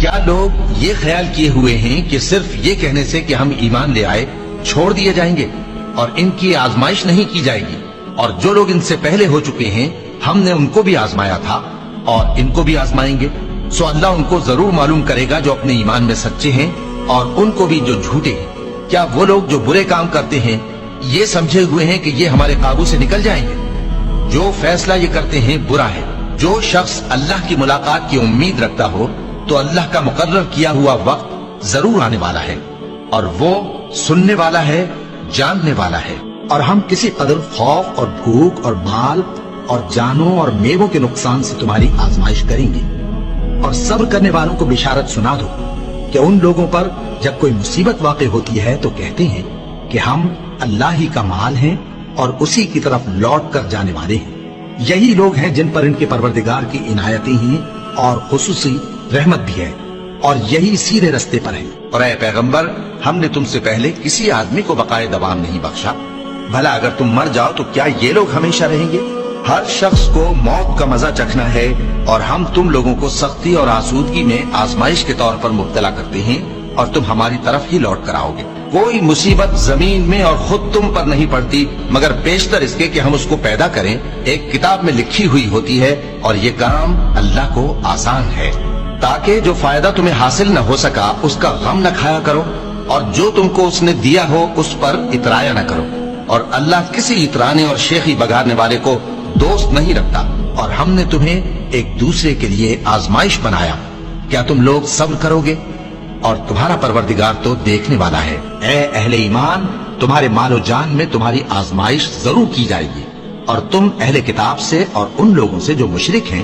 کیا لوگ یہ خیال کیے ہوئے ہیں کہ صرف یہ کہنے سے کہ ہم ایمان لے آئے چھوڑ دیے جائیں گے اور ان کی آزمائش نہیں کی جائے گی؟ اور جو لوگ ان سے پہلے ہو چکے ہیں ہم نے ان کو بھی آزمایا تھا اور ان کو بھی آزمائیں گے، سو اللہ ان کو ضرور معلوم کرے گا جو اپنے ایمان میں سچے ہیں اور ان کو بھی جو جھوٹے ہیں۔ کیا وہ لوگ جو برے کام کرتے ہیں یہ سمجھے ہوئے ہیں کہ یہ ہمارے قابو سے نکل جائیں گے؟ جو فیصلہ یہ کرتے ہیں برا ہے۔ جو شخص اللہ کی ملاقات کی امید رکھتا ہو تو اللہ کا مقرر کیا ہوا وقت ضرور آنے والا ہے، اور وہ سننے والا ہے، جاننے والا ہے۔ اور ہم کسی قدر خوف اور بھوک اور مال اور جانوں اور میووں کے نقصان سے تمہاری آزمائش کریں گے، اور صبر کرنے والوں کو بشارت سنا دو کہ ان لوگوں پر جب کوئی مصیبت واقع ہوتی ہے تو کہتے ہیں کہ ہم اللہ ہی کا مال ہیں اور اسی کی طرف لوٹ کر جانے والے ہیں۔ یہی لوگ ہیں جن پر ان کے پروردگار کی عنایتیں ہیں اور خصوصی رحمت بھی ہے، اور یہی سیدھے رستے پر ہیں۔ اور اے پیغمبر، ہم نے تم سے پہلے کسی آدمی کو بقائے دوام نہیں بخشا، بھلا اگر تم مر جاؤ تو کیا یہ لوگ ہمیشہ رہیں گے؟ ہر شخص کو موت کا مزہ چکھنا ہے، اور ہم تم لوگوں کو سختی اور آسودگی میں آزمائش کے طور پر مبتلا کرتے ہیں، اور تم ہماری طرف ہی لوٹ کر آؤ گے۔ کوئی مصیبت زمین میں اور خود تم پر نہیں پڑتی مگر بیشتر اس کے کہ ہم اس کو پیدا کریں ایک کتاب میں لکھی ہوئی ہوتی ہے، اور یہ کام اللہ کو آسان ہے، تاکہ جو فائدہ تمہیں حاصل نہ ہو سکا اس کا غم نہ کھایا کرو، اور جو تم کو اس نے دیا ہو اس پر اترایا نہ کرو۔ اور اللہ کسی اترانے اور شیخی بگاڑنے والے کو دوست نہیں رکھتا، اور ہم نے تمہیں ایک دوسرے کے لیے آزمائش بنایا، کیا تم لوگ صبر کرو گے؟ اور تمہارا پروردگار تو دیکھنے والا ہے۔ اے اہل ایمان، تمہارے مال و جان میں تمہاری آزمائش ضرور کی جائے گی، اور تم اہل کتاب سے اور ان لوگوں سے جو مشرک ہیں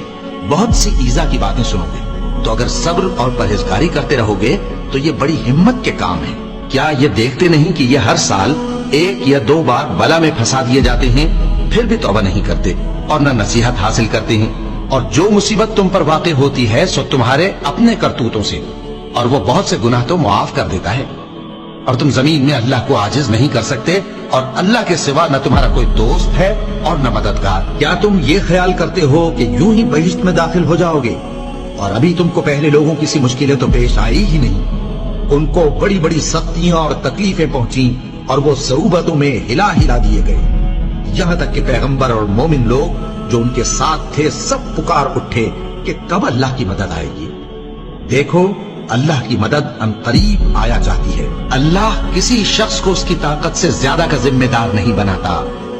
بہت سی ایذا کی باتیں سنو گے، تو اگر صبر اور پرہیزگاری کرتے رہو گے تو یہ بڑی ہمت کے کام ہے۔ کیا یہ دیکھتے نہیں کہ یہ ہر سال 1 یا 2 بار بلا میں پھنسا دیے جاتے ہیں، پھر بھی توبہ نہیں کرتے اور نہ نصیحت حاصل کرتے ہیں؟ اور جو مصیبت تم پر واقع ہوتی ہے سو تمہارے اپنے کرتوتوں سے، اور وہ بہت سے گناہ تو معاف کر دیتا ہے۔ اور تم زمین میں اللہ کو عاجز نہیں کر سکتے، اور اللہ کے سوا نہ تمہارا کوئی دوست ہے اور نہ مددگار۔ کیا تم یہ خیال کرتے ہو کہ یوں ہی بہشت میں داخل ہو جاؤ گے، اور ابھی تم کو پہلے لوگوں کی سی مشکلیں تو پیش آئی ہی نہیں؟ ان کو بڑی بڑی سختیاں اور تکلیفیں پہنچیں، اور وہ صعوبتوں میں ہلا ہلا دیے گئے، یہاں تک کہ پیغمبر اور مومن لوگ جو ان کے ساتھ تھے سب پکار اٹھے کہ کب اللہ کی مدد آئے گی۔ دیکھو، اللہ کی مدد ان قریب آیا جاتی ہے۔ اللہ کسی شخص کو اس کی طاقت سے زیادہ کا ذمہ دار نہیں بناتا۔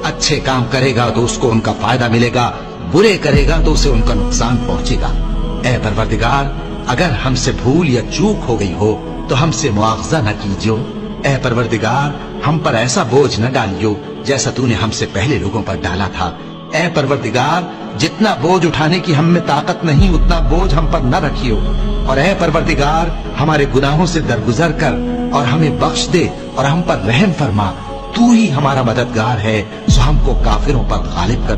اچھے کام کرے گا تو اس کو ان کا فائدہ ملے گا، برے کرے گا تو اسے ان کا نقصان پہنچے گا۔ اے پروردگار، اگر ہم سے بھول یا چوک ہو گئی ہو تو ہم سے مواخذہ نہ کیجو۔ اے پروردگار، ہم پر ایسا بوجھ نہ ڈالیو جیسا تو نے ہم سے پہلے لوگوں پر ڈالا تھا۔ اے پروردگار، جتنا بوجھ اٹھانے کی ہم میں طاقت نہیں اتنا بوجھ ہم پر نہ رکھیو، اور اے پروردگار، ہمارے گناہوں سے درگزر کر اور ہمیں بخش دے اور ہم پر رحم فرما۔ تو ہی ہمارا مددگار ہے، سو ہم کو کافروں پر غالب کر۔